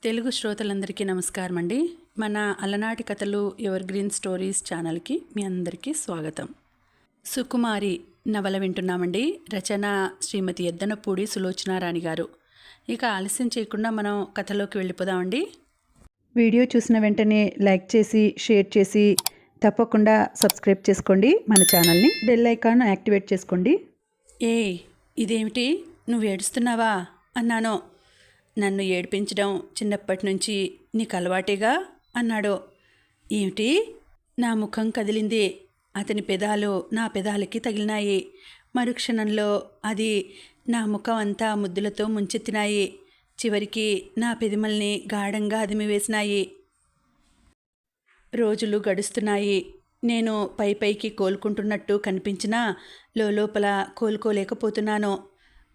తెలుగు శ్రోతలందరికీ నమస్కారం అండి. మన అలనాటి కథలు ఎవర్ గ్రీన్ స్టోరీస్ ఛానల్కి మీ అందరికీ స్వాగతం. సుకుమారి నవల వింటున్నామండి. రచన శ్రీమతి ఎద్దనపూడి సులోచనారాణి గారు. ఇక ఆలస్యం చేయకుండా మనం కథలోకి వెళ్ళిపోదామండి. వీడియో చూసిన వెంటనే లైక్ చేసి షేర్ చేసి తప్పకుండా సబ్స్క్రైబ్ చేసుకోండి. మన ఛానల్ని బెల్ ఐకాన్ యాక్టివేట్ చేసుకోండి. ఇదేమిటి, నువ్వు ఏడుస్తున్నావా అన్నాను. నన్ను ఏడిపించడం చిన్నప్పటి నుంచి నీకు అలవాటేగా అన్నాడు. ఏమిటి? నా ముఖం కదిలింది. అతని పెదాలు నా పెదాలకి తగిలినాయి. మరుక్షణంలో అది నా ముఖం అంతా ముద్దులతో ముంచెత్తినాయి. చివరికి నా పెదిమల్ని గాఢంగా అదిమివేసినాయి. రోజులు గడుస్తున్నాయి. నేను పైకి కోలుకుంటున్నట్టు కనిపించినా లోపల కోలుకోలేకపోతున్నాను.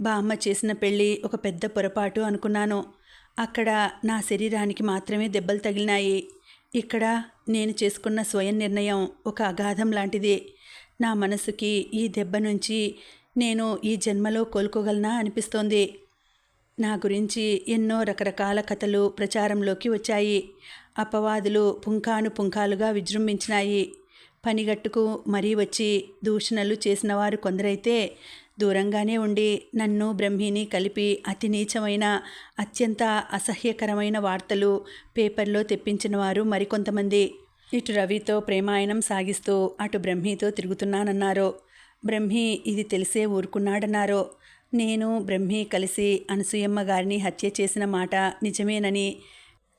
బామ్మ చేసిన పెళ్ళి ఒక పెద్ద పొరపాటు అనుకున్నాను. అక్కడ నా శరీరానికి మాత్రమే దెబ్బలు తగిలినాయి. ఇక్కడ నేను చేసుకున్న స్వయం నిర్ణయం ఒక అగాధం లాంటిది. నా మనసుకి ఈ దెబ్బ నుంచి నేను ఈ జన్మలో కోలుకోగలనా అనిపిస్తోంది. నా గురించి ఎన్నో రకరకాల కథలు ప్రచారంలోకి వచ్చాయి. అపవాదులు పుంఖానుపుంఖాలుగా విజృంభించినాయి. పనిగట్టుకు మరీ వచ్చి దూషణలు చేసిన వారు కొందరైతే దూరంగానే ఉండి నన్ను బ్రహ్మిని కలిపి అతి నీచమైన అత్యంత అసహ్యకరమైన వార్తలు పేపర్లో తెప్పించిన వారు మరికొంతమంది. ఇటు రవితో ప్రేమాయణం సాగిస్తూ అటు బ్రహ్మితో తిరుగుతున్నానన్నారు. బ్రహ్మి ఇది తెలిసే ఊరుకున్నాడన్నారు. నేను బ్రహ్మి కలిసి అనసూయమ్మ గారిని హత్య చేసిన మాట నిజమేనని,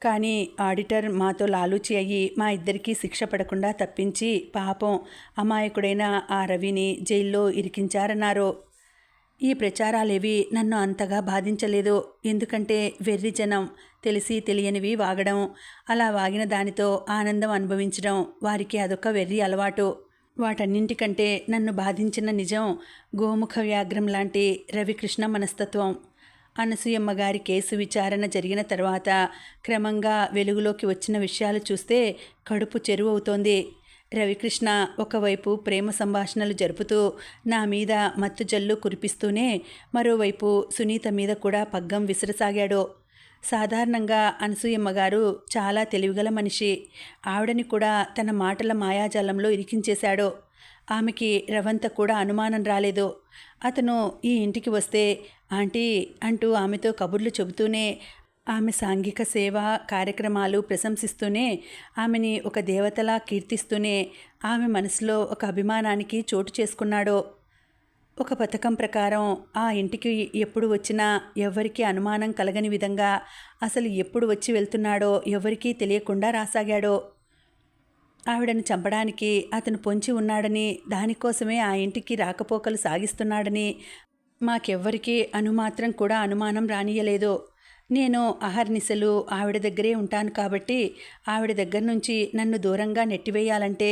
కానీ ఆడిటర్ మాతో లాలూచి అయ్యి మా ఇద్దరికీ శిక్ష పడకుండా తప్పించి పాపం అమాయకుడైన ఆ రవిని జైల్లో ఇరికించారన్నారు. ఈ ప్రచారాలేవి నన్ను అంతగా బాధించలేదు. ఎందుకంటే వెర్రి జనం తెలిసి తెలియనివి వాగడం, అలా వాగిన దానితో ఆనందం అనుభవించడం వారికి అదొక వెర్రి అలవాటు. వాటన్నింటికంటే నన్ను బాధించిన నిజం గోముఖ వ్యాఘ్రం లాంటి రవికృష్ణ మనస్తత్వం. అనసూయమ్మ గారి కేసు విచారణ జరిగిన తర్వాత క్రమంగా వెలుగులోకి వచ్చిన విషయాలు చూస్తే కడుపు చెరువు అవుతోంది. రవికృష్ణ ఒకవైపు ప్రేమ సంభాషణలు జరుపుతూ నా మీద మత్తు జల్లు కురిపిస్తూనే మరోవైపు సునీత మీద కూడా పగ్గం విసరసాగాడు. సాధారణంగా అనసూయమ్మ గారు చాలా తెలివిగల మనిషి. ఆవిడని కూడా తన మాటల మాయాజాలంలో ఇరికించేశాడు. ఆమెకి రవంత కూడా అనుమానం రాలేదు. అతను ఈ ఇంటికి వస్తే ఆంటీ అంటూ ఆమెతో కబుర్లు చెబుతూనే, ఆమె సాంఘిక సేవా కార్యక్రమాలు ప్రశంసిస్తూనే, ఆమెని ఒక దేవతలా కీర్తిస్తూనే ఆమె మనసులో ఒక అభిమానానికి చోటు చేసుకున్నాడు. ఒక పథకం ప్రకారం ఆ ఇంటికి ఎప్పుడు వచ్చినా ఎవ్వరికీ అనుమానం కలగని విధంగా, అసలు ఎప్పుడు వచ్చి వెళ్తున్నాడో ఎవరికీ తెలియకుండా రాసాగాడు. ఆవిడని చంపడానికి అతను పొంచి ఉన్నాడని, దానికోసమే ఆ ఇంటికి రాకపోకలు సాగిస్తున్నాడని మాకెవ్వరికీ అనుమాత్రం కూడా అనుమానం రానియలేదు. నేను అహర్నిశలు ఆవిడ దగ్గరే ఉంటాను కాబట్టి ఆవిడ దగ్గర నుంచి నన్ను దూరంగా నెట్టివేయాలంటే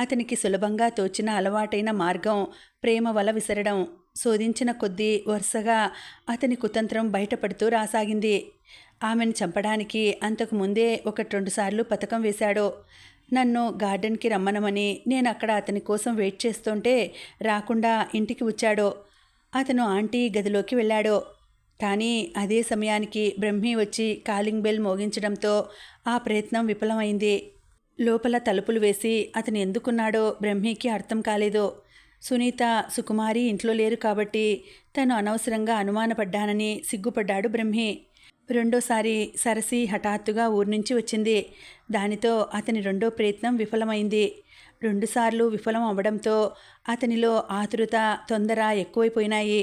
అతనికి సులభంగా తోచిన అలవాటైన మార్గం ప్రేమ వల విసరడం. శోధించిన కొద్దీ వరుసగా అతని కుతంత్రం బయటపడుతూ రాసాగింది. ఆమెను చంపడానికి అంతకు ముందే 1-2 సార్లు పథకం వేశాడు. నన్ను గార్డెన్కి రమ్మనమని నేను అక్కడ అతని కోసం వెయిట్ చేస్తుంటే రాకుండా ఇంటికి వచ్చాడు. అతను ఆంటీ గదిలోకి వెళ్ళాడు. కానీ అదే సమయానికి బ్రహ్మి వచ్చి కాలింగ్ బెల్ మోగించడంతో ఆ ప్రయత్నం విఫలమైంది. లోపల తలుపులు వేసి అతను ఎందుకున్నాడో బ్రహ్మికి అర్థం కాలేదు. సునీత, సుకుమారి ఇంట్లో లేరు కాబట్టి తను అనవసరంగా అనుమానపడ్డానని సిగ్గుపడ్డాడు బ్రహ్మి. రెండోసారి సరసి హఠాత్తుగా ఊరి నుంచి వచ్చింది. దానితో అతని రెండో ప్రయత్నం విఫలమైంది. 2 సార్లు విఫలం అవ్వడంతో అతనిలో ఆతురత, తొందర ఎక్కువైపోయినాయి.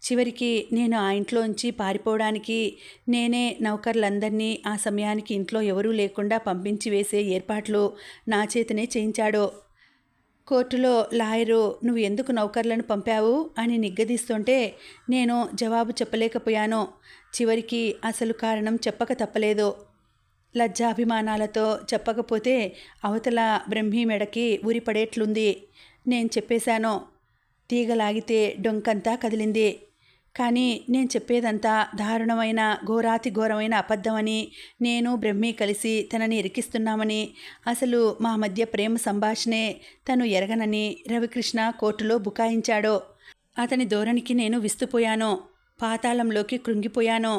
చివరికి నేను ఆ ఇంట్లోంచి పారిపోవడానికి నేనే నౌకర్లందరినీ ఆ సమయానికి ఇంట్లో ఎవరూ లేకుండా పంపించి వేసే ఏర్పాట్లు నా చేతనే చేయించాడు. కోర్టులో లాయరు నువ్వు ఎందుకు నౌకర్లను పంపావు అని నిగ్గదీస్తుంటే నేను జవాబు చెప్పలేకపోయాను. చివరికి అసలు కారణం చెప్పక తప్పలేదు. లజ్జాభిమానాలతో చెప్పకపోతే అవతల బ్రహ్మి మెడకి ఉరిపడేట్లుంది. నేను చెప్పేశాను. తీగలాగితే డొంకంతా కదిలింది. కానీ నేను చెప్పేదంతా దారుణమైన ఘోరాతి ఘోరమైన అబద్ధమని, నేను బ్రహ్మి కలిసి తనని ఇరికిస్తున్నామని, అసలు మా మధ్య ప్రేమ సంభాషణే తను ఎరగనని రవికృష్ణ కోర్టులో బుకాయించాడు. అతని ధోరణికి నేను విస్తుపోయాను. పాతాళంలోకి కృంగిపోయాను.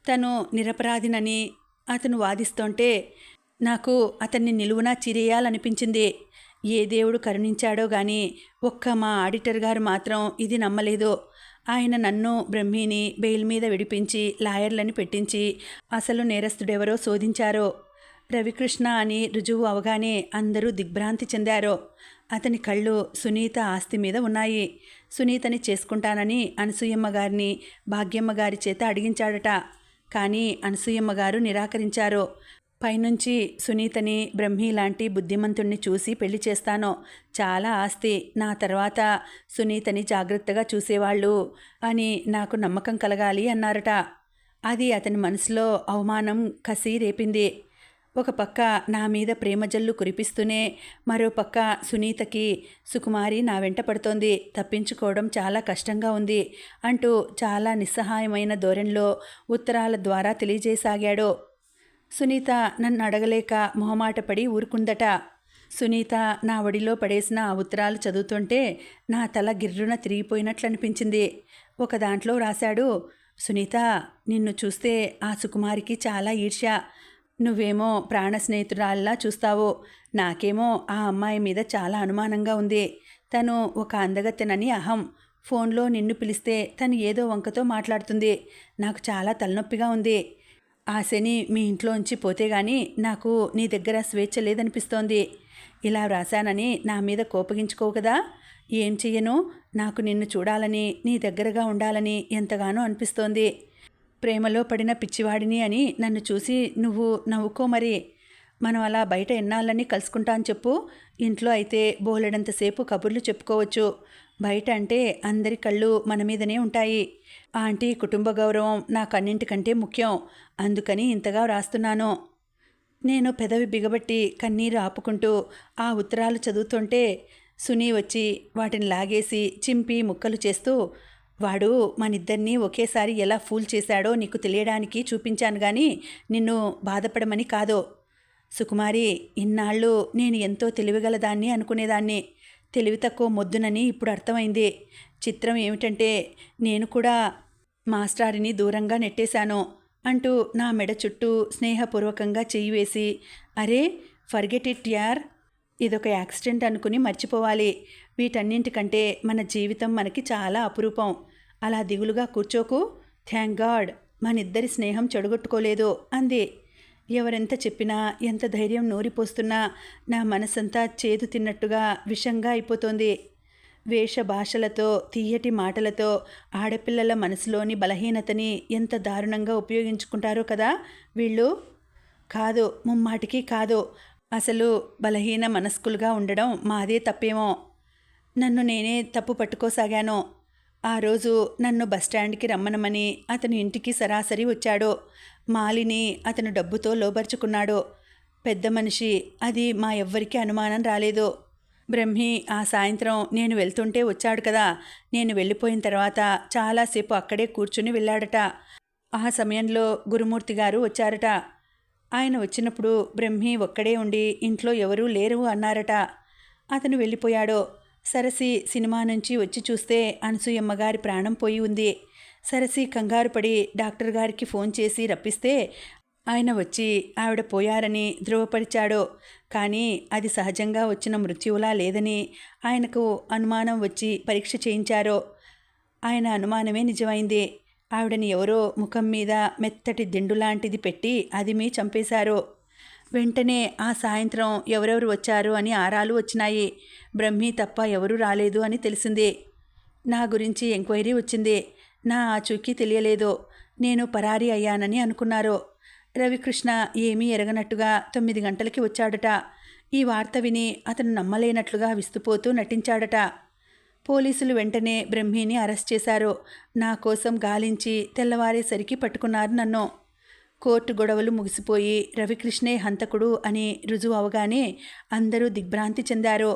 తను నిరపరాధినని, అతను వాదిస్తుంటే నాకు అతన్ని నిలువునా చిరేయాలనిపించింది. ఏ దేవుడు కరుణించాడో గాని ఒక్క మా ఆడిటర్ గారు మాత్రం ఇది నమ్మలేదు. ఆయన నన్ను బ్రహ్మిని బెయిల్ మీద విడిపించి లాయర్లని పెట్టించి అసలు నేరస్తుడెవరో శోధించారో. రవికృష్ణ అని రుజువు అవగానే అందరూ దిగ్భ్రాంతి చెందారు. అతని కళ్ళు సునీత ఆస్తి మీద ఉన్నాయి. సునీతని చేసుకుంటానని అనసూయమ్మ గారిని భాగ్యమ్మ గారి చేత అడిగించాడట. కానీ అనసూయమ్మ గారు నిరాకరించారు. పైనుంచి సునీతని బ్రహ్మి లాంటి బుద్ధిమంతుణ్ణి చూసి పెళ్లి చేస్తాను, చాలా ఆస్తి, నా తర్వాత సునీతని జాగ్రత్తగా చూసేవాళ్ళు అని నాకు నమ్మకం కలగాలి అన్నారట. అది అతని మనసులో అవమానం, కసి రేపింది. ఒక పక్క నా మీద ప్రేమజల్లు కురిపిస్తూనే మరో పక్క సునీతకి సుకుమారి నా వెంట పడుతోంది, తప్పించుకోవడం చాలా కష్టంగా ఉంది అంటూ చాలా నిస్సహాయమైన ధోరణిలో ఉత్తరాల ద్వారా తెలియజేసాగాడు. సునీత నన్ను అడగలేక మొహమాటపడి ఊరుకుందట. సునీత నా ఒడిలో పడేసిన ఆ ఉత్తరాలు చదువుతుంటే నా తల గిర్రున తిరిగిపోయినట్లనిపించింది. ఒక దాంట్లో రాశాడు, సునీత, నిన్ను చూస్తే ఆ సుకుమారికి చాలా ఈర్ష్య. నువ్వేమో ప్రాణ స్నేహితురాల్లా చూస్తావు, నాకేమో ఆ అమ్మాయి మీద చాలా అనుమానంగా ఉంది. తను ఒక అందగత్తెనని అహం. ఫోన్లో నిన్ను పిలిస్తే తను ఏదో వంకతో మాట్లాడుతుంది. నాకు చాలా తలనొప్పిగా ఉంది. ఆ శని మీ ఇంట్లోంచి పోతే గానీ నాకు నీ దగ్గర స్వేచ్ఛ లేదనిపిస్తోంది. ఇలా వ్రాశానని నా మీద కోపగించుకోవు కదా. ఏం చెయ్యను, నాకు నిన్ను చూడాలని, నీ దగ్గరగా ఉండాలని ఎంతగానో అనిపిస్తోంది. ప్రేమలో పడిన పిచ్చివాడిని అని నన్ను చూసి నువ్వు నవ్వుకో మరి. మనం అలా బయట ఎన్నాళ్ళని కలుసుకుంటాను చెప్పు. ఇంట్లో అయితే బోలెడంతసేపు కబుర్లు చెప్పుకోవచ్చు. బయట అంటే అందరి కళ్ళు మన మీదనే ఉంటాయి. ఆంటీ కుటుంబ గౌరవం నాకన్నింటికంటే ముఖ్యం. అందుకని ఇంతగా వ్రాస్తున్నాను. నేను పెదవి బిగబట్టి కన్నీరు ఆపుకుంటూ ఆ ఉత్తరాలు చదువుతుంటే సునీ వచ్చి వాటిని లాగేసి చింపి ముక్కలు చేస్తూ, వాడు మనిద్దరినీ ఒకేసారి ఎలా ఫూల్ చేశాడో నీకు తెలియడానికి చూపించాను గాని నిన్ను బాధపడమని కాదు. సుకుమారి, ఇన్నాళ్ళు నేను ఎంతో తెలివిగలదాన్ని అనుకునేదాన్ని. తెలివి తక్కువ మొద్దునని ఇప్పుడు అర్థమైంది. చిత్రం ఏమిటంటే నేను కూడా మాస్టారిని దూరంగా నెట్టేశాను అంటూ నా మెడ చుట్టూ స్నేహపూర్వకంగా చెయ్యి వేసి, అరే ఫర్గెట్ ఇట్ యార్, ఇదొక యాక్సిడెంట్ అనుకుని మర్చిపోవాలి. వీటన్నింటికంటే మన జీవితం మనకి చాలా అపురూపం. అలా దిగులుగా కూర్చోకు. థ్యాంక్ గాడ్ మనిద్దరి స్నేహం చెడగొట్టుకోలేదు అంది. ఎవరెంత చెప్పినా, ఎంత ధైర్యం నూరిపోస్తున్నా నా మనసంతా చేదు తిన్నట్టుగా విషంగా అయిపోతోంది. వేష భాషలతో, తీయటి మాటలతో ఆడపిల్లల మనసులోని బలహీనతని ఎంత దారుణంగా ఉపయోగించుకుంటారో కదా వీళ్ళు. కాదు, ముమ్మాటికి కాదు. అసలు బలహీన మనస్కులుగా ఉండడం మాదే తప్పేమో. నన్ను నేనే తప్పు పట్టుకోసాగాను. ఆ రోజు నన్ను బస్టాండ్కి రమ్మనమని అతను ఇంటికి సరాసరి వచ్చాడు. మాలిని అతను డబ్బుతో లోబర్చుకున్నాడు. పెద్ద మనిషి, అది మా ఎవ్వరికీ అనుమానం రాలేదు. బ్రహ్మి ఆ సాయంత్రం నేను వెళ్తుంటే వచ్చాడు కదా. నేను వెళ్ళిపోయిన తర్వాత చాలాసేపు అక్కడే కూర్చుని వెళ్ళాడట. ఆ సమయంలో గురుమూర్తి గారు వచ్చారట. ఆయన వచ్చినప్పుడు బ్రహ్మి ఒక్కడే ఉండి ఇంట్లో ఎవరూ లేరు అన్నారట. అతను వెళ్ళిపోయాడు. సరసి సినిమా నుంచి వచ్చి చూస్తే అనసూయమ్మ గారి ప్రాణం పోయి ఉంది. సరసి కంగారు పడి డాక్టర్ గారికి ఫోన్ చేసి రప్పిస్తే ఆయన వచ్చి ఆవిడ పోయారని ధృవపరిచాడు. కానీ అది సహజంగా వచ్చిన మృత్యువులా లేదని ఆయనకు అనుమానం వచ్చి పరీక్ష చేయించారు. ఆయన అనుమానమే నిజమైంది. ఆవిడని ఎవరో ముఖం మీద మెత్తటి దిండులాంటిది పెట్టి అదిమి చంపేశారు. వెంటనే ఆ సాయంత్రం ఎవరెవరు వచ్చారు అని ఆరాలు వచ్చినాయి. బ్రహ్మి తప్ప ఎవరూ రాలేదు అని తెలిసింది. నా గురించి ఎంక్వైరీ వచ్చింది. నా ఆచూకీ తెలియలేదు. నేను పరారీ అయ్యానని అనుకున్నారు. రవికృష్ణ ఏమీ ఎరగనట్టుగా 9 గంటలకి వచ్చాడట. ఈ వార్త విని అతను నమ్మలేనట్లుగా విస్తుపోతూ నటించాడట. పోలీసులు వెంటనే బ్రహ్మిని అరెస్ట్ చేశారు. నా కోసం గాలించి తెల్లవారేసరికి పట్టుకున్నారు నన్ను. కోర్టు గొడవలు ముగిసిపోయి రవికృష్ణే హంతకుడు అని రుజువు అవగానే అందరూ దిగ్భ్రాంతి చెందారు.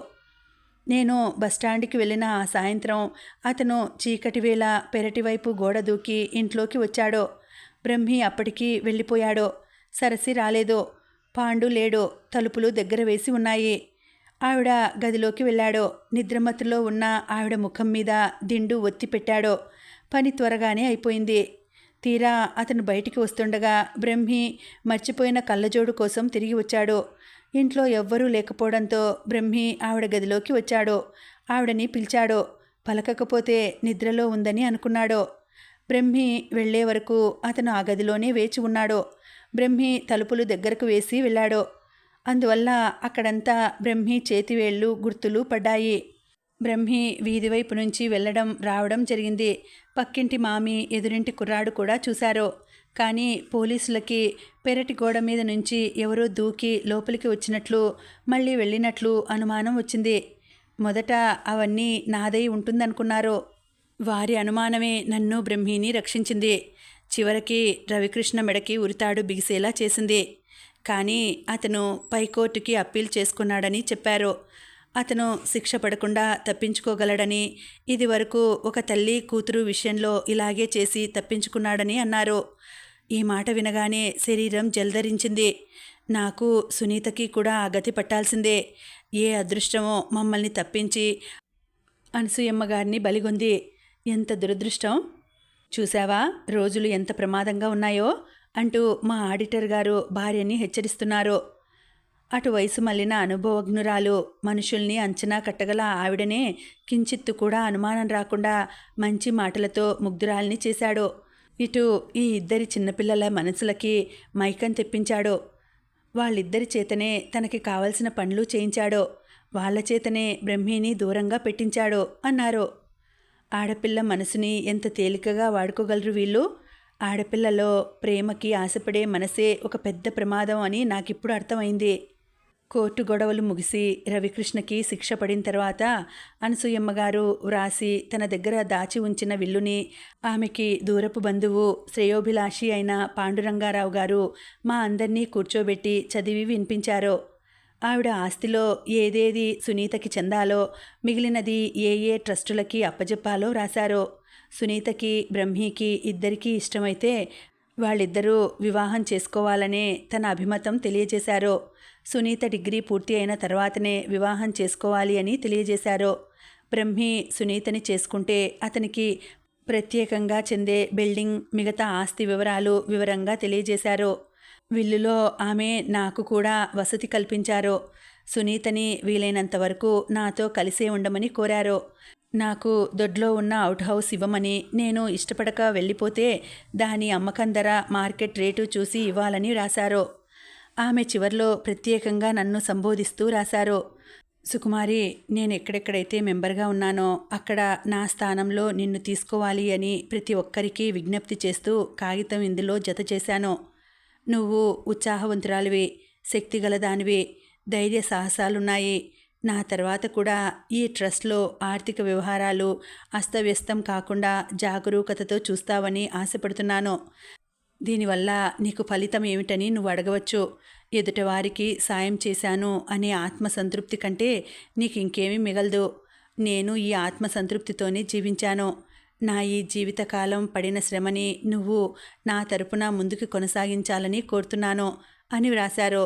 నేను బస్టాండ్కి వెళ్ళిన ఆ సాయంత్రం అతను చీకటి వేళ పెరటివైపు గోడ దూకి ఇంట్లోకి వచ్చాడు. బ్రహ్మి అప్పటికి వెళ్ళిపోయాడు. సరసి రాలేదు. పాండు లేడు. తలుపులు దగ్గర వేసి ఉన్నాయి. ఆవిడ గదిలోకి వెళ్ళాడు. నిద్రమత్తులో ఉన్న ఆవిడ ముఖం మీద దిండు ఒత్తి పెట్టాడు. పని త్వరగానే అయిపోయింది. తీరా అతను బయటికి వస్తుండగా బ్రహ్మి మర్చిపోయిన కళ్ళజోడు కోసం తిరిగి వచ్చాడు. ఇంట్లో ఎవ్వరూ లేకపోవడంతో బ్రహ్మి ఆవిడ గదిలోకి వచ్చాడు. ఆవిడని పిలిచాడు. పలకకపోతే నిద్రలో ఉందని అనుకున్నాడు. బ్రహ్మి వెళ్లే వరకు అతను ఆ గదిలోనే వేచి ఉన్నాడు. బ్రహ్మి తలుపులు దగ్గరకు వేసి వెళ్ళాడు. అందువల్ల అక్కడంతా బ్రహ్మి చేతివేళ్లు గుర్తులు పడ్డాయి. బ్రహ్మి వీధి వైపు నుంచి వెళ్ళడం రావడం జరిగింది. పక్కింటి మామి, ఎదురింటి కుర్రాడు కూడా చూశారు. కానీ పోలీసులకి పెరటి గోడ మీద నుంచి ఎవరో దూకి లోపలికి వచ్చినట్లు మళ్ళీ వెళ్ళినట్లు అనుమానం వచ్చింది. మొదట అవన్నీ నాదై ఉంటుందనుకున్నారు. వారి అనుమానమే నన్ను బ్రహ్మిని రక్షించింది. చివరికి రవికృష్ణ మెడకి ఉరితాడు బిగిసేలా చేసింది. కానీ అతను పైకోర్టుకి అప్పీల్ చేసుకున్నాడని చెప్పారు. అతను శిక్ష పడకుండా తప్పించుకోగలడని, ఇది వరకు ఒక తల్లి కూతురు విషయంలో ఇలాగే చేసి తప్పించుకున్నాడని అన్నారు. ఈ మాట వినగానే శరీరం జల్దరించింది. నాకు, సునీతకి కూడా ఆ గతి పట్టాల్సిందే. ఏ అదృష్టమో మమ్మల్ని తప్పించి అనసూయమ్మ గారిని బలిగొంది. ఎంత దురదృష్టం! చూశావా రోజులు ఎంత ప్రమాదంగా ఉన్నాయో అంటూ మా ఆడిటర్ గారు భార్యని హెచ్చరిస్తున్నారు. అటు వయసు మళ్ళిన అనుభవజ్ఞురాలు, మనుషుల్ని అంచనా కట్టగల ఆవిడనే కించిత్తు కూడా అనుమానం రాకుండా మంచి మాటలతో ముగ్ధురాల్ని చేశాడు. ఇటు ఈ ఇద్దరి చిన్నపిల్లల మనసులకి మైకం తెప్పించాడు. వాళ్ళిద్దరి చేతనే తనకి కావలసిన పనులు చేయించాడు. వాళ్ళ చేతనే బ్రహ్మిని దూరంగా పెట్టించాడు అన్నారు. ఆడపిల్ల మనసుని ఎంత తేలికగా వాడుకోగలరు వీళ్ళు. ఆడపిల్లలో ప్రేమకి ఆశపడే మనసే ఒక పెద్ద ప్రమాదం అని నాకిప్పుడు అర్థమైంది. కోర్టు గొడవలు ముగిసి రవికృష్ణకి శిక్ష పడిన తర్వాత అనసూయమ్మగారు వ్రాసి తన దగ్గర దాచి ఉంచిన విల్లుని ఆమెకి దూరపు బంధువు, శ్రేయోభిలాషి అయిన పాండురంగారావు గారు మా అందరినీ కూర్చోబెట్టి చదివి వినిపించారు. ఆవిడ ఆస్తిలో ఏదేది సునీతకి చెందాలో, మిగిలినది ఏ ఏ ట్రస్టులకి అప్పజెప్పాలో రాశారు. సునీతకి, బ్రహ్మికి ఇద్దరికీ ఇష్టమైతే వాళ్ళిద్దరూ వివాహం చేసుకోవాలనే తన అభిమతం తెలియజేశారు. సునీత డిగ్రీ పూర్తి అయిన తర్వాతనే వివాహం చేసుకోవాలి అని తెలియజేశారు. బ్రహ్మి సునీతని చేసుకుంటే అతనికి ప్రత్యేకంగా చెందే బిల్డింగ్, మిగతా ఆస్తి వివరాలు వివరంగా తెలియజేశారు. విల్లులో ఆమె నాకు కూడా వసతి కల్పించారు. సునీతని వీలైనంత వరకు నాతో కలిసే ఉండమని కోరారు. నాకు దొడ్లో ఉన్న అవుట్ హౌస్ ఇవ్వమని, నేను ఇష్టపడక వెళ్ళిపోతే దాని అమ్మకం ధర మార్కెట్ రేటు చూసి ఇవ్వాలని రాశారు. ఆమె చివర్లో ప్రత్యేకంగా నన్ను సంబోధిస్తూ రాశారు. సుకుమారి, నేను ఎక్కడెక్కడైతే మెంబర్గా ఉన్నానో అక్కడ నా స్థానంలో నిన్ను తీసుకోవాలి అని ప్రతి ఒక్కరికి విజ్ఞప్తి చేస్తూ కాగితం ఇందులో జత చేశాను. నువ్వు ఉత్సాహవంతురాలివి, శక్తిగలదానివి, ధైర్య సాహసాలున్నాయి. నా తర్వాత కూడా ఈ ట్రస్ట్లో ఆర్థిక వ్యవహారాలు అస్తవ్యస్తం కాకుండా జాగరూకతతో చూస్తావని ఆశపడుతున్నాను. దీనివల్ల నీకు ఫలితం ఏమిటని నువ్వు అడగవచ్చు. ఎదుటివారికి సాయం చేశాను అనే ఆత్మసంతృప్తి కంటే నీకు ఇంకేమీ మిగలదు. నేను ఈ ఆత్మసంతృప్తితోనే జీవించాను. నా ఈ జీవితకాలం పడిన శ్రమని నువ్వు నా తరపున ముందుకు కొనసాగించాలని కోరుతున్నాను అని వ్రాశారు.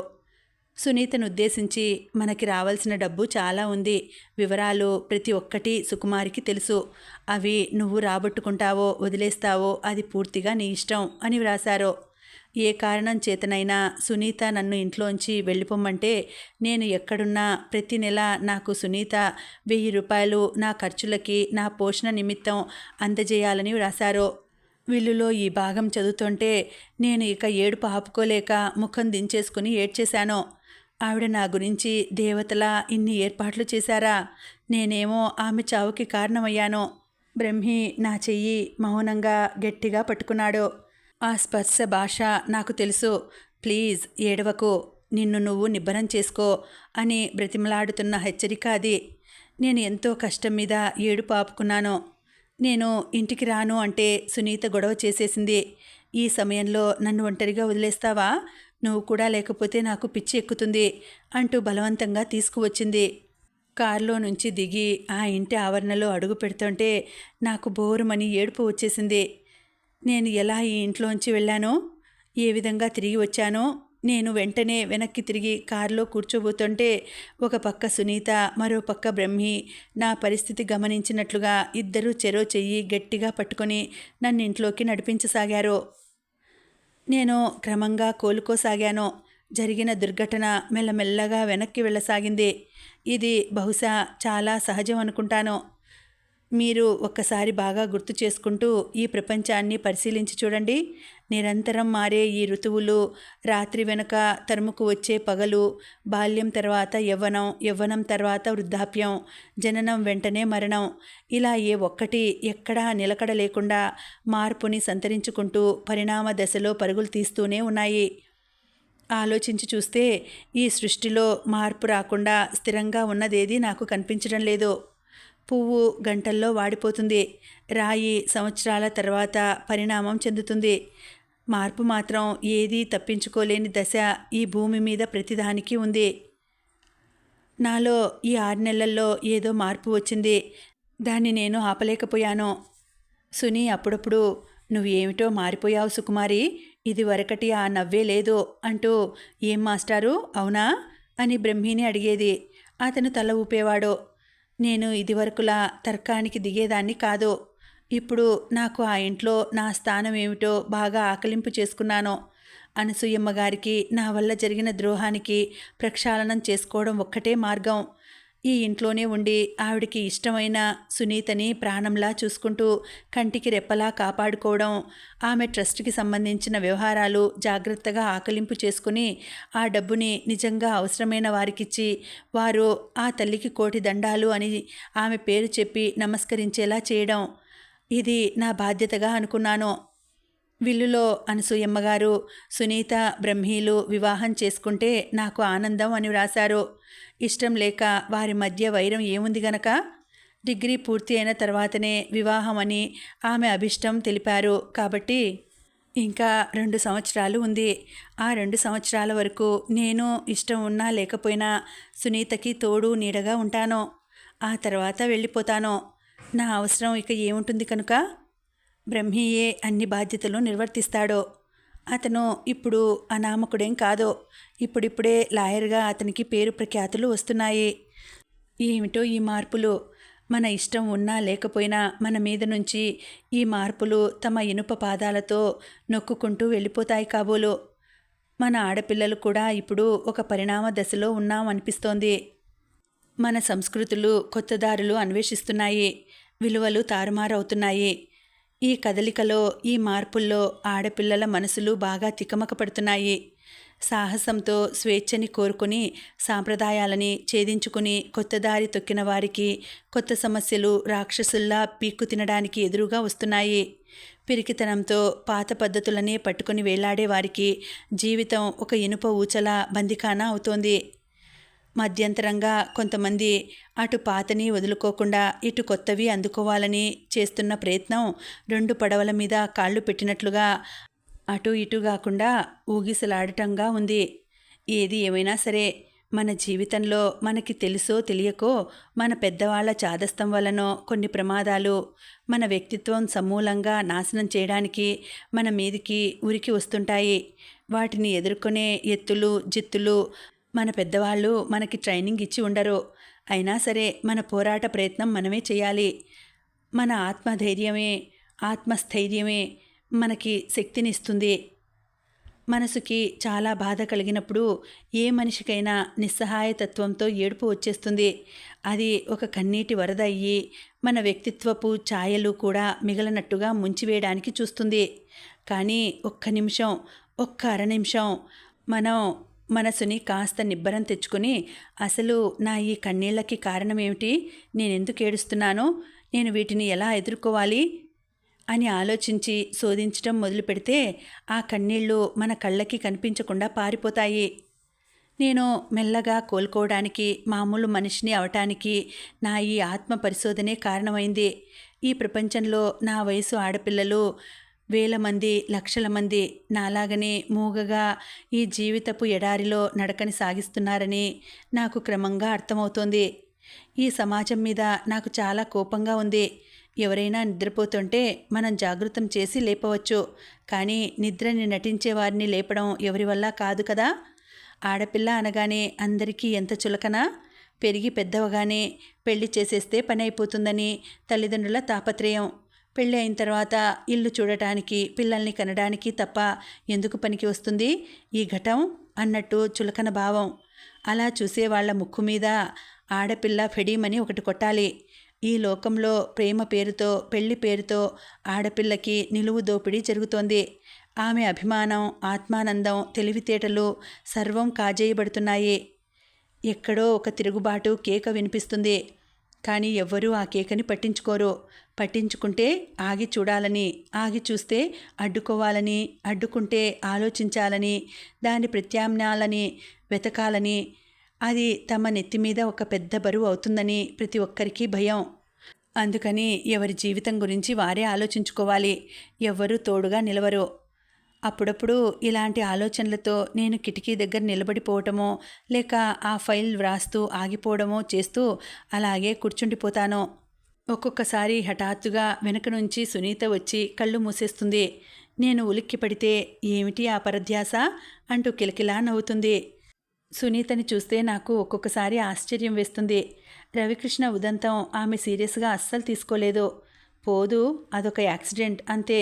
సునీతను ఉద్దేశించి, మనకి రావాల్సిన డబ్బు చాలా ఉంది. వివరాలు ప్రతి ఒక్కటి సుకుమారికి తెలుసు. అవి నువ్వు రాబట్టుకుంటావో వదిలేస్తావో అది పూర్తిగా నీ ఇష్టం అని వ్రాశారు. ఏ కారణం చేతనైనా సునీత నన్ను ఇంట్లోంచి వెళ్ళిపోమ్మంటే నేను ఎక్కడున్నా ప్రతి నెల నాకు సునీత 1000 రూపాయలు నా ఖర్చులకి, నా పోషణ నిమిత్తం అందజేయాలని వ్రాశారు. విల్లులో ఈ భాగం చదువుతుంటే నేను ఇక ఏడుపు ఆపుకోలేక ముఖం దించేసుకుని ఏడ్చేశాను. ఆవిడ నా గురించి దేవతలా ఇన్ని ఏర్పాట్లు చేశారా? నేనేమో ఆమె చావుకి కారణమయ్యాను. బ్రహ్మి నా చెయ్యి మౌనంగా గట్టిగా పట్టుకున్నాడు. ఆ స్పర్శ భాష నాకు తెలుసు. ప్లీజ్ ఏడవకు, నిన్ను నువ్వు నిబ్బరం చేసుకో అని బ్రతిమలాడుతున్న హెచ్చరిక అది. నేను ఎంతో కష్టం మీద ఏడుపు ఆపుకున్నాను. నేను ఇంటికి రాను అంటే సునీత గొడవ చేసేసింది. ఈ సమయంలో నన్ను ఒంటరిగా వదిలేస్తావా? నువ్వు కూడా లేకపోతే నాకు పిచ్చి ఎక్కుతుంది అంటూ బలవంతంగా తీసుకువచ్చింది. కారులో నుంచి దిగి ఆ ఇంటి ఆవరణలో అడుగు పెడుతుంటే నాకు బోరుమని ఏడుపు వచ్చేసింది. నేను ఎలా ఈ ఇంట్లోంచి వెళ్ళానో, ఏ విధంగా తిరిగి వచ్చానో, నేను వెంటనే వెనక్కి తిరిగి కారులో కూర్చోబోతుంటే ఒక పక్క సునీత, మరో పక్క బ్రహ్మి నా పరిస్థితి గమనించినట్లుగా ఇద్దరూ చెరో చెయ్యి గట్టిగా పట్టుకొని నన్ను ఇంట్లోకి నడిపించసాగారు. నేను క్రమంగా కోలుకోసాగాను. జరిగిన దుర్ఘటన మెల్లమెల్లగా వెనక్కి వెళ్ళసాగింది. ఇది బహుశా చాలా సహజం అనుకుంటాను. మీరు ఒక్కసారి బాగా గుర్తు చేసుకుంటూ ఈ ప్రపంచాన్ని పరిశీలించి చూడండి. నిరంతరం మారే ఈ ఋతువులు, రాత్రి వెనుక తరుముకు వచ్చే పగలు, బాల్యం తర్వాత యవ్వనం, యవ్వనం తర్వాత వృద్ధాప్యం, జననం వెంటనే మరణం, ఇలా ఏ ఒక్కటి ఎక్కడా నిలకడ లేకుండా మార్పుని సంతరించుకుంటూ పరిణామ దశలో పరుగులు తీస్తూనే ఉన్నాయి. ఆలోచించి చూస్తే ఈ సృష్టిలో మార్పు రాకుండా స్థిరంగా ఉన్నదేదీ నాకు కనిపించడం లేదు. పువ్వు గంటల్లో వాడిపోతుంది. రాయి సంవత్సరాల తర్వాత పరిణామం చెందుతుంది. మార్పు మాత్రం ఏదీ తప్పించుకోలేని దశ ఈ భూమి మీద ప్రతిదానికి ఉంది. నాలో ఈ 6 నెలల్లో ఏదో మార్పు వచ్చింది. దాన్ని నేను ఆపలేకపోయాను. సుని అప్పుడప్పుడు "నువ్వు ఏమిటో మారిపోయావు సుకుమారి, ఇది వరకటి ఆ నవ్వే లేదు" అంటూ "ఏం మాస్టారు అవునా" అని బ్రహ్మిని అడిగేది. అతను తల ఊపేవాడు. నేను ఇదివరకులా తర్కానికి దిగేదాన్ని కాదు. ఇప్పుడు నాకు ఆ ఇంట్లో నా స్థానం ఏమిటో బాగా ఆకలింపు చేసుకున్నాను. అనసూయమ్మ గారికి నా వల్ల జరిగిన ద్రోహానికి ప్రక్షాళనం చేసుకోవడం ఒక్కటే మార్గం. ఈ ఇంట్లోనే ఉండి ఆవిడికి ఇష్టమైన సునీతని ప్రాణంలా చూసుకుంటూ కంటికి రెప్పలా కాపాడుకోవడం, ఆమె ట్రస్ట్కి సంబంధించిన వ్యవహారాలు జాగ్రత్తగా ఆకలింపు చేసుకుని ఆ డబ్బుని నిజంగా అవసరమైన వారికిచ్చి వారు ఆ తల్లికి కోటి దండాలు అని ఆమె పేరు చెప్పి నమస్కరించేలా చేయడం, ఇది నా బాధ్యతగా అనుకున్నాను. విల్లులో అనసూయమ్మగారు సునీత బ్రహ్మీలు వివాహం చేసుకుంటే నాకు ఆనందం అని వ్రాశారు. ఇష్టం లేక వారి మధ్య వైరం ఏముంది గనక డిగ్రీ పూర్తి అయిన తర్వాతనే వివాహం అని ఆమె అభిష్టం తెలిపారు. కాబట్టి ఇంకా 2 సంవత్సరాలు ఉంది. ఆ 2 సంవత్సరాల వరకు నేను ఇష్టం ఉన్నా లేకపోయినా సునీతకి తోడు నీడగా ఉంటాను. ఆ తర్వాత వెళ్ళిపోతాను. నా అవసరం ఇక ఏముంటుంది కనుక బ్రహ్మియే అన్ని బాధ్యతలు నిర్వర్తిస్తాడు. అతను ఇప్పుడు అనామకుడేం కాదు. ఇప్పుడిప్పుడే లాయర్గా అతనికి పేరు ప్రఖ్యాతులు వస్తున్నాయి. ఏమిటో ఈ మార్పులు! మన ఇష్టం ఉన్నా లేకపోయినా మన మీద నుంచి ఈ మార్పులు తమ ఇనుప పాదాలతో నొక్కుకుంటూ వెళ్ళిపోతాయి కాబోలు. మన ఆడపిల్లలు కూడా ఇప్పుడు ఒక పరిణామ దశలో ఉన్నామనిపిస్తోంది. మన సంస్కృతులు కొత్త దారులు అన్వేషిస్తున్నాయి. విలువలు తారుమారవుతున్నాయి. ఈ కదలికలో, ఈ మార్పుల్లో ఆడపిల్లల మనసులు బాగా తికమక పడుతున్నాయి. సాహసంతో స్వేచ్ఛని కోరుకుని సాంప్రదాయాలని ఛేదించుకుని కొత్త దారి తొక్కిన వారికి కొత్త సమస్యలు రాక్షసుల్లా పీక్కు తినడానికి ఎదురుగా వస్తున్నాయి. పిరికితనంతో పాత పద్ధతులనే పట్టుకుని వేలాడే వారికి జీవితం ఒక ఇనుప ఊచలా బందిఖానా అవుతోంది. మధ్యంతరంగా కొంతమంది అటు పాతని వదులుకోకుండా ఇటు కొత్తవి అందుకోవాలని చేస్తున్న ప్రయత్నం 2 పడవల మీద కాళ్ళు పెట్టినట్లుగా అటు ఇటు కాకుండా ఊగిసలాడటంగా ఉంది. ఏది ఏమైనా సరే మన జీవితంలో మనకి తెలుసో తెలియకో మన పెద్దవాళ్ల చాదస్తం వలనో కొన్ని ప్రమాదాలు మన వ్యక్తిత్వం సమూలంగా నాశనం చేయడానికి మన మీదికి ఉరికి వస్తుంటాయి. వాటిని ఎదుర్కొనే ఎత్తులు జిత్తులు మన పెద్దవాళ్ళు మనకి ట్రైనింగ్ ఇచ్చి ఉండరు. అయినా సరే మన పోరాట ప్రయత్నం మనమే చేయాలి. మన ఆత్మధైర్యమే ఆత్మస్థైర్యమే మనకి శక్తినిస్తుంది. మనసుకి చాలా బాధ కలిగినప్పుడు ఏ మనిషికైనా నిస్సహాయతత్వంతో ఏడుపు వచ్చేస్తుంది. అది ఒక కన్నీటి వరద అయ్యి మన వ్యక్తిత్వపు ఛాయలు కూడా మిగలనట్టుగా ముంచివేయడానికి చూస్తుంది. కానీ ఒక్క నిమిషం, ఒక్క అర నిమిషం మనం మనసుని కాస్త నిబ్బరం తెచ్చుకొని అసలు నా ఈ కన్నీళ్ళకి కారణమేమిటి, నేనెందుకు ఏడుస్తున్నాను, నేను వీటిని ఎలా ఎదుర్కోవాలి అని ఆలోచించి శోధించడం మొదలు పెడితే ఆ కన్నీళ్ళు మన కళ్ళకి కనిపించకుండా పారిపోతాయి. నేను మెల్లగా కోలుకోవడానికి మామూలు మనిషిని అవటానికి నా ఈ ఆత్మ పరిశోధనే కారణమైంది. ఈ ప్రపంచంలో నా వయసు ఆడపిల్లలు వేల మంది లక్షల మంది నాలాగనే మూగగా ఈ జీవితపు ఎడారిలో నడకని సాగిస్తున్నారని నాకు క్రమంగా అర్థమవుతోంది. ఈ సమాజం మీద నాకు చాలా కోపంగా ఉంది. ఎవరైనా నిద్రపోతుంటే మనం జాగృతం చేసి లేపవచ్చు, కానీ నిద్రని నటించే వారిని లేపడం ఎవరి వల్ల కాదు కదా. ఆడపిల్ల అనగానే అందరికీ ఎంత చులకన. పెరిగి పెద్దవగానే పెళ్లి చేసేస్తే పని అయిపోతుందని తల్లిదండ్రుల తాపత్రయం. పెళ్ళి అయిన తర్వాత ఇల్లు చూడటానికి, పిల్లల్ని కనడానికి తప్ప ఎందుకు పనికి వస్తుంది ఈ ఘటం అన్నట్టు చులకన భావం. అలా చూసేవాళ్ల ముక్కు మీద ఆడపిల్ల ఫెడీమని ఒకటి కొట్టాలి. ఈ లోకంలో ప్రేమ పేరుతో, పెళ్లి పేరుతో ఆడపిల్లకి నిలువు దోపిడీ జరుగుతోంది. ఆమె అభిమానం, ఆత్మానందం, తెలివితేటలు సర్వం కాజేయబడుతున్నాయి. ఎక్కడో ఒక తిరుగుబాటు కేక వినిపిస్తుంది, కానీ ఎవ్వరూ ఆ కేకని పట్టించుకోరు. పట్టించుకుంటే ఆగి చూడాలని, ఆగి చూస్తే అడ్డుకోవాలని, అడ్డుకుంటే ఆలోచించాలని, దాని ప్రత్యామ్నాయాలని వెతకాలని. అది తమ నెత్తి మీద ఒక పెద్ద బరువు అవుతుందని ప్రతి ఒక్కరికి భయం. అందుకని ఎవరి జీవితం గురించి వారే ఆలోచించుకోవాలి. ఎవ్వరూ తోడుగా నిలవరు. అప్పుడప్పుడు ఇలాంటి ఆలోచనలతో నేను కిటికీ దగ్గర నిలబడిపోవటమో, లేక ఆ ఫైల్ వ్రాస్తూ ఆగిపోవడమో చేస్తూ అలాగే కూర్చుండిపోతాను. ఒక్కొక్కసారి హఠాత్తుగా వెనుక నుంచి సునీత వచ్చి కళ్ళు మూసేస్తుంది. నేను ఉలిక్కి పడితే ఏమిటి ఆ పరధ్యాస అంటూ కిలకిలా నవ్వుతుంది. సునీతని చూస్తే నాకు ఒక్కొక్కసారి ఆశ్చర్యం వేస్తుంది. రవికృష్ణ ఉదంతం ఆమె సీరియస్గా అస్సలు తీసుకోలేదు. పోదు, అదొక యాక్సిడెంట్ అంతే,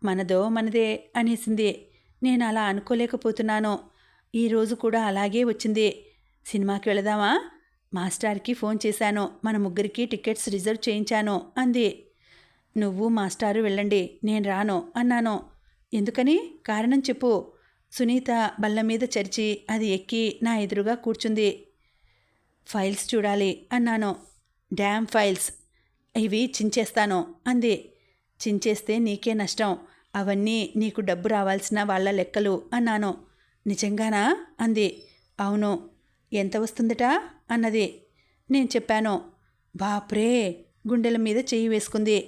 మనదో మనదే అనేసింది. నేను అలా అనుకోలేకపోతున్నాను. ఈరోజు కూడా అలాగే వచ్చింది. సినిమాకి వెళదామా? మాస్టార్కి ఫోన్ చేశాను, మన ముగ్గురికి టికెట్స్ రిజర్వ్ చేయించాను అంది. నువ్వు మాస్టారు వెళ్ళండి, నేను రాను అన్నాను. ఎందుకని? కారణం చెప్పు. సునీత బల్ల మీద చరిచి అది ఎక్కి నా ఎదురుగా కూర్చుంది. ఫైల్స్ చూడాలి అన్నాను. డ్యామ్ ఫైల్స్, ఇవి చించేస్తాను అంది. చించేస్తే నీకే నష్టం, అవన్నీ నీకు డబ్బు రావాల్సిన వాళ్ళ లెక్కలు అన్నాను. నిజంగానా అంది. అవును. ఎంత వస్తుందట అన్నది. నేను చెప్పాను. బాప్రే, గుండెల మీద చెయ్యి వేసుకుంది.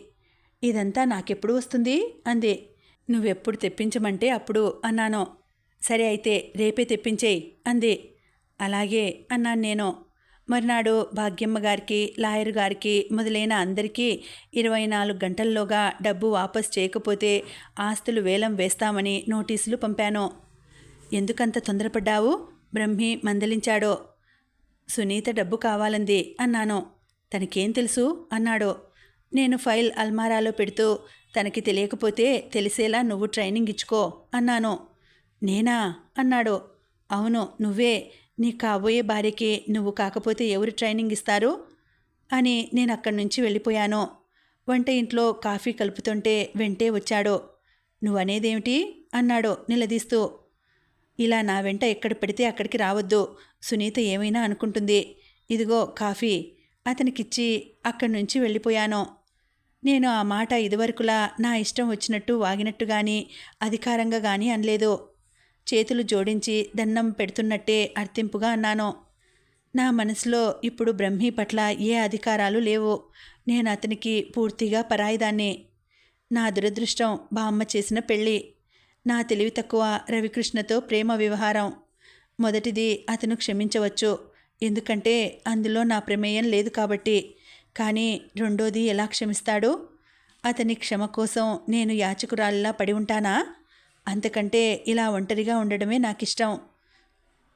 ఇదంతా నాకెప్పుడు వస్తుంది అంది. నువ్వెప్పుడు తెప్పించమంటే అప్పుడు అన్నాను. సరే అయితే రేపే తెప్పించేయి అంది. అలాగే అన్నాను నేను. మర్నాడు భాగ్యమ్మ గారికి, లాయర్ గారికి మొదలైన అందరికీ 24 గంటల్లోగా డబ్బు వాపస్ చేయకపోతే ఆస్తులు వేలం వేస్తామని నోటీసులు పంపాను. ఎందుకంత తొందరపడ్డావు? బ్రహ్మి మందలించాడు. సునీత డబ్బు కావాలంది అన్నాను. తనకేం తెలుసు అన్నాడు. నేను ఫైల్ అల్మారాలో పెడుతూ, తనకి తెలియకపోతే తెలిసేలా నువ్వు ట్రైనింగ్ ఇచ్చుకో అన్నాను. నేనా అన్నాడు. అవును, నువ్వే. నీ కాబోయే భార్యకి నువ్వు కాకపోతే ఎవరు ట్రైనింగ్ ఇస్తారు అని నేను అక్కడి నుంచి వెళ్ళిపోయాను. వంట ఇంట్లో కాఫీ కలుపుతుంటే వెంటే వచ్చాడు. నువ్వనేదేమిటి అన్నాడు నిలదీస్తూ. ఇలా నా వెంట ఎక్కడ పెడితే అక్కడికి రావద్దు, సునీత ఏమైనా అనుకుంటుంది. ఇదిగో కాఫీ అతనికిచ్చి అక్కడి నుంచి వెళ్ళిపోయాను. నేను ఆ మాట ఇదివరకులా నా ఇష్టం వచ్చినట్టు వాగినట్టు కానీ అధికారంగా కానీ అనలేదు. చేతులు జోడించి దండం పెడుతున్నట్టే అర్థింపుగా అన్నాను. నా మనసులో ఇప్పుడు బ్రహ్మి పట్ల ఏ అధికారాలు లేవు. నేను అతనికి పూర్తిగా పరాయిదాన్ని. నా దురదృష్టం బామ్మ చేసిన పెళ్ళి, నా తెలివి తక్కువ రవికృష్ణతో ప్రేమ వ్యవహారం. మొదటిది అతను క్షమించవచ్చు, ఎందుకంటే అందులో నా ప్రమేయం లేదు కాబట్టి. కానీ రెండోది ఎలా క్షమిస్తాడు? అతని క్షమ కోసం నేను యాచకురాలిలా పడి ఉంటానా? అంతకంటే ఇలా ఒంటరిగా ఉండడమే నాకిష్టం.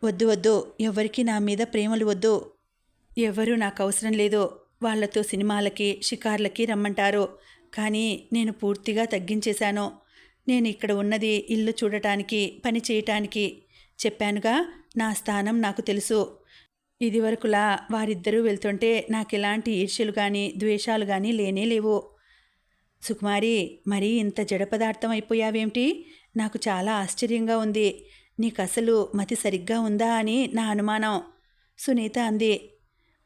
వద్దు వద్దు, ఎవ్వరికీ నా మీద ప్రేమలు వద్దు. ఎవ్వరూ నాకు అవసరం లేదు. వాళ్లతో సినిమాలకి, షికార్లకి రమ్మంటారు, కానీ నేను పూర్తిగా తగ్గించేశాను. నేను ఇక్కడ ఉన్నది ఇల్లు చూడటానికి, పని చేయటానికి. చెప్పానుగా, నా స్థానం నాకు తెలుసు. ఇదివరకులా వారిద్దరూ వెళ్తుంటే నాకెలాంటి ఈర్ష్యలు కానీ ద్వేషాలు కానీ లేనే లేవు. సుకుమారి, మరీ ఇంత జడ పదార్థం అయిపోయావేమిటి? నాకు చాలా ఆశ్చర్యంగా ఉంది. నీకు అసలు మతి సరిగ్గా ఉందా అని నా అనుమానం. సునీత అంది.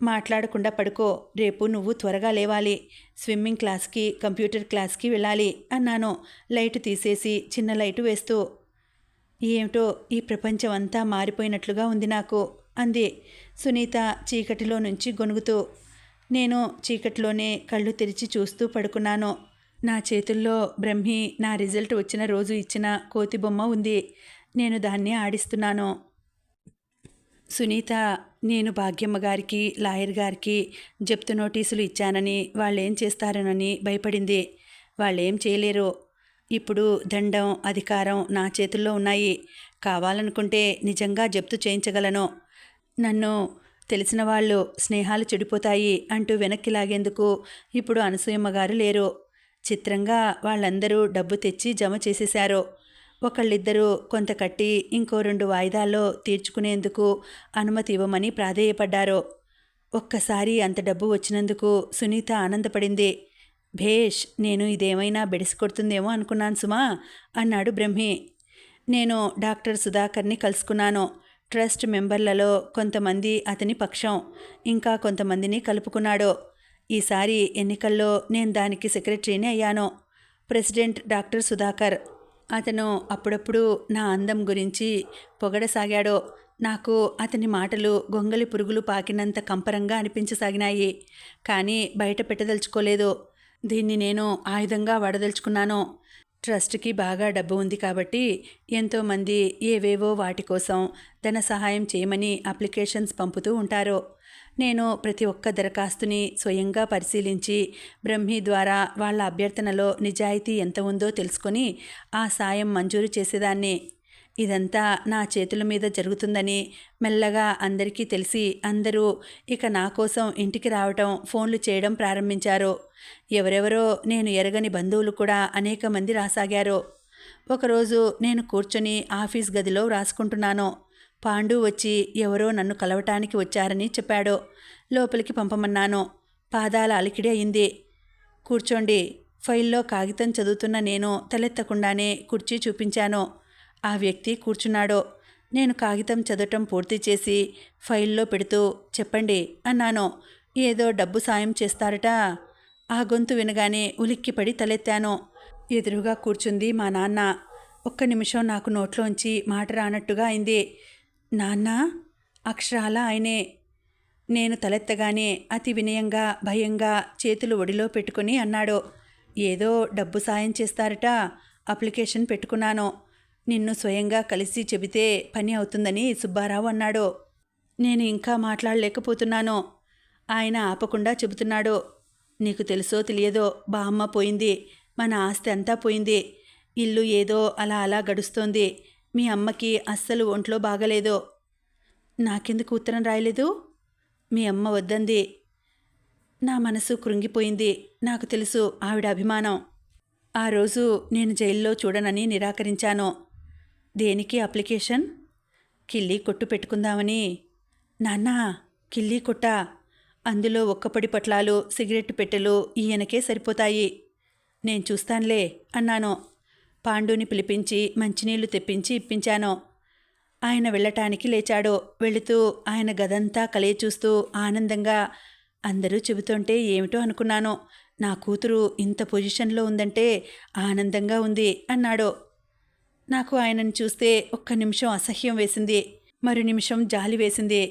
మాట్లాడకుండా పడుకో, రేపు నువ్వు త్వరగా లేవాలి. స్విమ్మింగ్ క్లాస్కి, కంప్యూటర్ క్లాస్కి వెళ్ళాలి అన్నాను లైటు తీసేసి చిన్న లైటు వేస్తూ. ఏమిటో ఈ ప్రపంచం అంతా మారిపోయినట్లుగా ఉంది నాకు అంది సునీత చీకటిలో నుంచి గొనుగుతూ. నేను చీకటిలోనే కళ్ళు తెరిచి చూస్తూ పడుకున్నాను. నా చేతుల్లో బ్రహ్మి నా రిజల్ట్ వచ్చిన రోజు ఇచ్చిన కోతి బొమ్మ ఉంది. నేను దాన్ని ఆడిస్తున్నాను. సునీత, నేను భాగ్యమ్మ గారికి, లాయర్ గారికి జప్తు నోటీసులు ఇచ్చానని, వాళ్ళేం చేస్తారోనని భయపడింది. వాళ్ళేం చేయలేరు. ఇప్పుడు దండం, అధికారం నా చేతుల్లో ఉన్నాయి. కావాలనుకుంటే నిజంగా జప్తు చేయించగలను. నన్ను తెలిసిన వాళ్ళు స్నేహాలు చెడిపోతాయి అంటూ వెనక్కి లాగేందుకు ఇప్పుడు అనసూయమ్మ గారు లేరు. చిత్రంగా వాళ్ళందరూ డబ్బు తెచ్చి జమ చేసేశారు. ఒకళ్ళిద్దరూ కొంత కట్టి ఇంకో 2 వాయిదాల్లో తీర్చుకునేందుకు అనుమతి ఇవ్వమని ప్రాధేయపడ్డారు. ఒక్కసారి అంత డబ్బు వచ్చినందుకు సునీత ఆనందపడింది. భేష్, నేను ఇదేమైనా బెడిసి కొడుతుందేమో అనుకున్నాను సుమా అన్నాడు బ్రహ్మి. నేను డాక్టర్ సుధాకర్ని కలుసుకున్నాను. ట్రస్ట్ మెంబర్లలో కొంతమంది అతని పక్షం, ఇంకా కొంతమందిని కలుపుకున్నాడు. ఈసారి ఎన్నికల్లో నేను దానికి సెక్రటరీని అయ్యాను. President doctor Sudhakar. అతను అప్పుడప్పుడు నా అందం గురించి పొగడసాగాడు. నాకు అతని మాటలు గొంగలి పురుగులు పాకినంత కంపరంగా అనిపించసాగినాయి. కానీ బయట పెట్టదలుచుకోలేదు. దీన్ని నేను ఆయుధంగా వాడదలుచుకున్నాను. ట్రస్ట్కి బాగా డబ్బు ఉంది కాబట్టి ఎంతోమంది ఏవేవో వాటి కోసం ధన సహాయం చేయమని అప్లికేషన్స్ పంపుతూ ఉంటారు. నేను ప్రతి ఒక్క దరఖాస్తుని స్వయంగా పరిశీలించి బ్రహ్మి ద్వారా వాళ్ళ అభ్యర్థనలో నిజాయితీ ఎంత ఉందో తెలుసుకొని ఆ సాయం మంజూరు చేసేదాన్ని. ఇదంతా నా చేతుల మీద జరుగుతుందని మెల్లగా అందరికీ తెలిసి అందరూ ఇక నా కోసం ఇంటికి రావటం, ఫోన్లు చేయడం ప్రారంభించారు. ఎవరెవరో నేను ఎరగని బంధువులు కూడా అనేక మంది రాసాగారు. ఒకరోజు నేను కూర్చొని ఆఫీస్ గదిలో రాసుకుంటున్నాను. పాండు వచ్చి ఎవరో నన్ను కలవటానికి వచ్చారని చెప్పాడు. లోపలికి పంపమన్నాను. పాదాల అలికిడి అయింది. కూర్చోండి. ఫైల్లో కాగితం చదువుతున్న నేను తలెత్తకుండానే కుర్చీ చూపించాను. ఆ వ్యక్తి కూర్చున్నాడు. నేను కాగితం చదవటం పూర్తి చేసి ఫైల్లో పెడుతూ చెప్పండి అన్నాను. ఏదో డబ్బు సాయం చేస్తారట. ఆ గొంతు వినగానే ఉలిక్కిపడి తలెత్తాను. ఎదురుగా కూర్చుంది మా నాన్న. ఒక్క నిమిషం నాకు నోట్లోంచి మాట రానట్టుగా అయింది. నాన్న, అక్షరాల ఆయనే. నేను తలెత్తగానే అతి వినయంగా, భయంగా చేతులు ఒడిలో పెట్టుకుని అన్నాడు, ఏదో డబ్బు సాయం చేస్తారట. అప్లికేషన్ పెట్టుకున్నాను. నిన్ను స్వయంగా కలిసి చెబితే పని అవుతుందని సుబ్బారావు అన్నాడు. నేను ఇంకా మాట్లాడలేకపోతున్నాను. ఆయన ఆపకుండా చెబుతున్నాడు, నీకు తెలుసో తెలియదో బామ్మ పోయింది. మన ఆస్తి అంతా పోయింది. ఇల్లు ఏదో అలా అలా గడుస్తోంది. మీ అమ్మకి అస్సలు ఒంట్లో బాగలేదు. నాకెందుకు ఉత్తరం రాయలేదు? మీ అమ్మ వద్దంది. నా మనసు కృంగిపోయింది. నాకు తెలుసు ఆవిడ అభిమానం. ఆ రోజు నేను జైల్లో చూడనని నిరాకరించాను. దేనికి అప్లికేషన్? కిల్లీ కొట్టు పెట్టుకుందామని. నాన్నా, కిల్లీ కొట్టా? అందులో ఒక్కపడి పొట్లాలు, సిగరెట్ పెట్టెలు ఈయనకే సరిపోతాయి. నేను చూస్తానులే అన్నాను. పాండుని పిలిపించి మంచినీళ్లు తెప్పించి ఇప్పించాను. ఆయన వెళ్ళటానికి లేచాడు. వెళుతూ ఆయన గదంతా కలే చూస్తూ ఆనందంగా, అందరూ చెబుతుంటే ఏమిటో అనుకున్నాను. నా కూతురు ఇంత పొజిషన్లో ఉందంటే ఆనందంగా ఉంది అన్నాడు. నాకు ఆయనను చూస్తే ఒక్క నిమిషం అసహ్యం వేసింది. మరు నిమిషం జాలి వేసింది.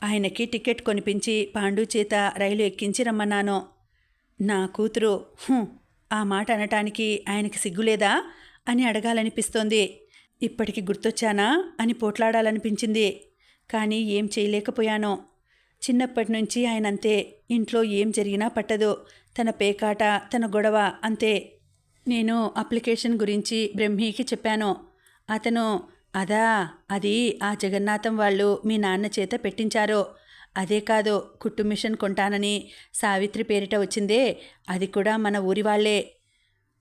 ఆయనకి టికెట్ కొనిపించి పాండు చేత రైలు ఎక్కించి రమ్మన్నాను. నా కూతురు, ఆ మాట అనటానికి ఆయనకి సిగ్గులేదా అని అడగాలనిపిస్తోంది. ఇప్పటికి గుర్తొచ్చానా అని పోట్లాడాలనిపించింది. కానీ ఏం చేయలేకపోయాను. చిన్నప్పటి నుంచి ఆయనంతే. ఇంట్లో ఏం జరిగినా పట్టదు. తన పేకాట, తన గొడవ అంతే. నేను అప్లికేషన్ గురించి బ్రహ్మికి చెప్పాను. అతను, అది ఆ జగన్నాథం వాళ్ళు మీ నాన్న చేత పెట్టించారు. అదే కాదు, కుట్టు మిషన్ కొంటానని సావిత్రి పేరిట వచ్చిందే, అది కూడా మన ఊరి వాళ్లే.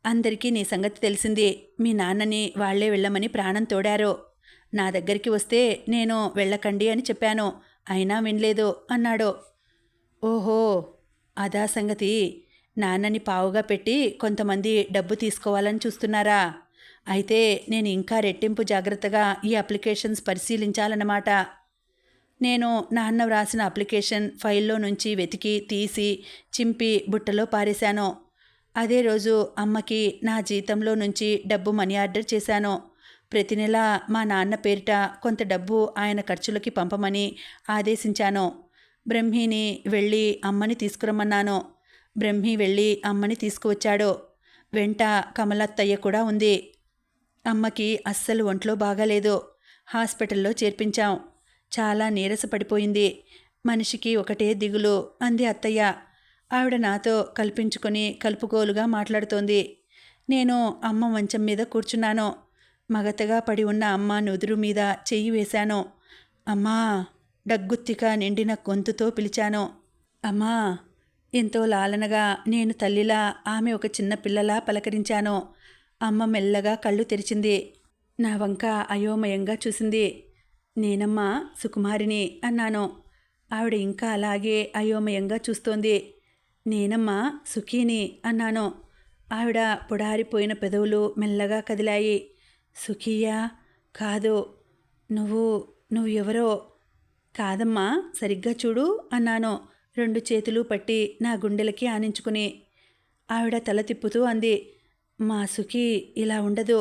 అందరికీ నీ సంగతి తెలిసింది. మీ నాన్నని వాళ్లే వెళ్ళమని ప్రాణం తోడారు. నా దగ్గరికి వస్తే నేను వెళ్ళకండి అని చెప్పాను. అయినా వినలేదు అన్నాడు. ఓహో, అదా సంగతి. నాన్నని పావుగా పెట్టి కొంతమంది డబ్బు తీసుకోవాలని చూస్తున్నారా? అయితే నేను ఇంకా రెట్టింపు జాగ్రత్తగా ఈ అప్లికేషన్స్ పరిశీలించాలన్నమాట. నేను నాన్న వ్రాసిన అప్లికేషన్ ఫైల్లో నుంచి వెతికి తీసి చింపి బుట్టలో పారేశాను. అదే రోజు అమ్మకి నా జీతంలో నుంచి డబ్బు మనీ ఆర్డర్ చేశాను. ప్రతి నెల మా నాన్న పేరిట కొంత డబ్బు ఆయన ఖర్చులకి పంపమని ఆదేశించాను. బ్రహ్మిని వెళ్ళి అమ్మని తీసుకురమ్మన్నాను. బ్రహ్మి వెళ్ళి అమ్మని తీసుకువచ్చాడు. వెంట కమలత్తయ్య కూడా ఉంది. అమ్మకి అస్సలు ఒంట్లో బాగాలేదు. హాస్పిటల్లో చేర్పించాం. చాలా నీరసపడిపోయింది. మనిషికి ఒకటే దిగులు అంది అత్తయ్య. ఆవిడ నాతో కల్పించుకొని కలుపుగోలుగా మాట్లాడుతోంది. నేను అమ్మ మంచం మీద కూర్చున్నాను. మగతగా పడి ఉన్న అమ్మ నుదురు మీద చెయ్యి వేశాను. అమ్మా, డగ్గుత్తిక నిండిన గొంతుతో పిలిచాను. అమ్మా, ఎంతో లాలనగా నేను తల్లిలా, ఆమె ఒక చిన్న పిల్లలా పలకరించాను. అమ్మ మెల్లగా కళ్ళు తెరిచింది. నా వంక అయోమయంగా చూసింది. నేనమ్మా సుకుమారిని అన్నాను. ఆవిడ ఇంకా అలాగే అయోమయంగా చూస్తోంది. నేనమ్మా సుఖీని అన్నాను. ఆవిడ పొడారిపోయిన పెదవులు మెల్లగా కదిలాయి. సుఖీయా? కాదు. నువ్వు ఎవరో? కాదమ్మా, సరిగ్గా చూడు అన్నాను, 2 చేతులు పట్టి నా గుండెలకి ఆనించుకుని. ఆవిడ తల తిప్పుతూ అంది, మా సుఖీ ఇలా ఉండదు.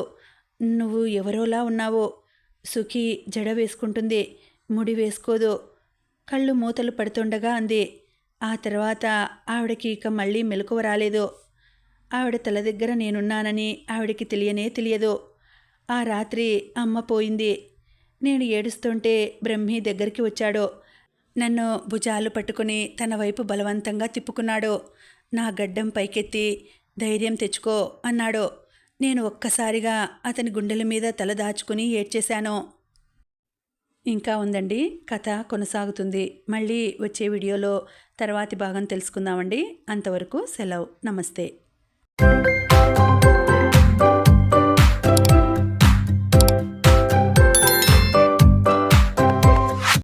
నువ్వు ఎవరోలా ఉన్నావు. సుఖీ జడ వేసుకుంటుంది, ముడి వేసుకోదు. కళ్ళు మూతలు పడుతుండగా అంది. ఆ తర్వాత ఆవిడకి ఇక మళ్ళీ మెలకువ రాలేదు. ఆవిడ తల దగ్గర నేనున్నానని ఆవిడకి తెలియదు. ఆ రాత్రి అమ్మ పోయింది. నేను ఏడుస్తుంటే బ్రహ్మి దగ్గరికి వచ్చాడు. నన్ను భుజాలు పట్టుకుని తన వైపు బలవంతంగా తిప్పుకున్నాడు. నా గడ్డం పైకెత్తి ధైర్యం తెచ్చుకో అన్నాడు. నేను ఒక్కసారిగా అతని గుండెల మీద తల దాచుకుని ఏడ్చేశాను. ఇంకా ఉందండి, కథ కొనసాగుతుంది. మళ్ళీ వచ్చే వీడియోలో తర్వాతి భాగం తెలుసుకుందామండి. అంతవరకు సెలవు. నమస్తే.